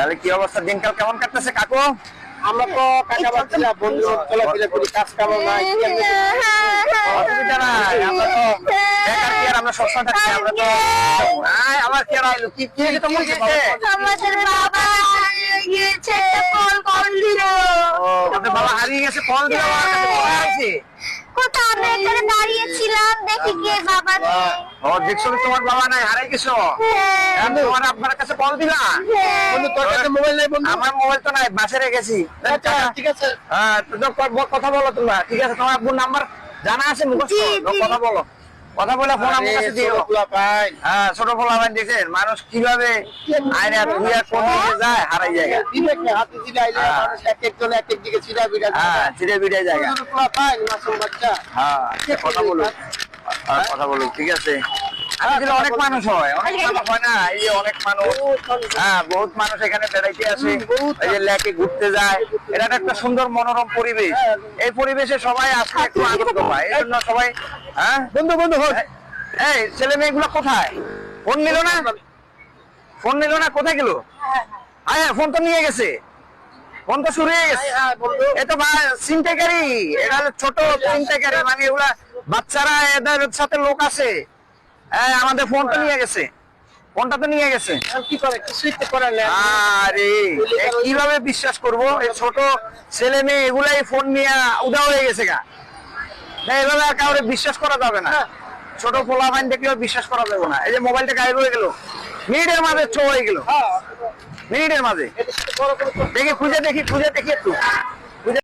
তাহলে কি অবস্থা, দিনকাল কেমন কাটতেছে কাকু? আমরা তো কাকা বাচ্চা বন্ধু চলাফেরা করি, কাজ কাম নাই, অসুবিধা নাই, আমরা তো বেকার কি আর আমরা সবসময় থাকি, আমরা তো আমার কি আর আইলো, কি কি তো বলছে আমাদের বাবা হারিয়ে গিয়েছে, কল কল দিল। ও আমাদের বাবা হারিয়ে গেছে, কল দিল, আমার কাছে কল আছে। কোথাও আমি এখানে দাঁড়িয়েছিলাম, দেখি গিয়ে বাবা নেই। ও দেখছো তোমার বাবা নাই, হারাই গেছো, এখন তোমার আপনার কাছে কল দিলা? বন্ধু তোর কাছে মোবাইল নাই বন্ধু? আমার মোবাইল তো নাই, বাসে রেখেছি। আচ্ছা ঠিক আছে, হ্যাঁ তো কথা বলো তোমরা, ঠিক আছে? তোমার আব্বুর নাম্বার জানা আছে মুখস্থ? জি, জি। কথা বলো, কথা বলে ফোন আমার কাছে দিও। ভাই হ্যাঁ ছোট পোলাপান দেখেন মানুষ কিভাবে আয়না ধুইয়া কোন দিকে যায়, হারাই জায়গা। দিনে হাতে দিলে আইলে মানুষ এক একজন এক এক দিকে ছিড়া বিড়া হ্যাঁ ছিড়ে বিড়ে জায়গা। ভাই মাসুম বাচ্চা। হ্যাঁ কথা বলো, কথা বলো, ঠিক আছে? আসলে অনেক মানুষ হয়, অনেক মানুষ হয় না, এই যে অনেক মানুষ, হ্যাঁ বহুত মানুষ এখানে বেড়াইতে আসে, এই যে লেকে ঘুরতে যায়, এটা একটা সুন্দর মনোরম পরিবেশ। এই পরিবেশে সবাই আসলে একটু আনন্দ পায়, এই জন্য সবাই। হ্যাঁ বন্ধু বন্ধু হোক, এই ছেলে মেয়েগুলো কোথায়? ফোন নিল না, ফোন নিল না, কোথায় গেল? হ্যাঁ ফোন তো নিয়ে গেছে, ফোন তো শুরু হয়ে গেছে। এ তো চিন্তাকারী, এটা হলো ছোট চিন্তাকারী, মানে এগুলা বাচ্চারা, এদের সাথে লোক আছে। আমাদের ফোনটা নিয়ে গেছে, ফোনটা তো নিয়ে গেছে। কি করে কিছুই তো করে না। আরে কিভাবে বিশ্বাস করব, এই ছোট ছেলে মেয়ে এগুলাই ফোন নিয়ে উদা হয়ে গেছে গা। না এভাবে আর কাউরে বিশ্বাস করা যাবে না, ছোট পোলাপাইন দেখলেও বিশ্বাস করা যাবে না। এই যে মোবাইলটা গায়েব হয়ে গেল, মিনিটের মাঝে হয়ে গেল, মিনিটের মাঝে। দেখি খুঁজে দেখি একটু।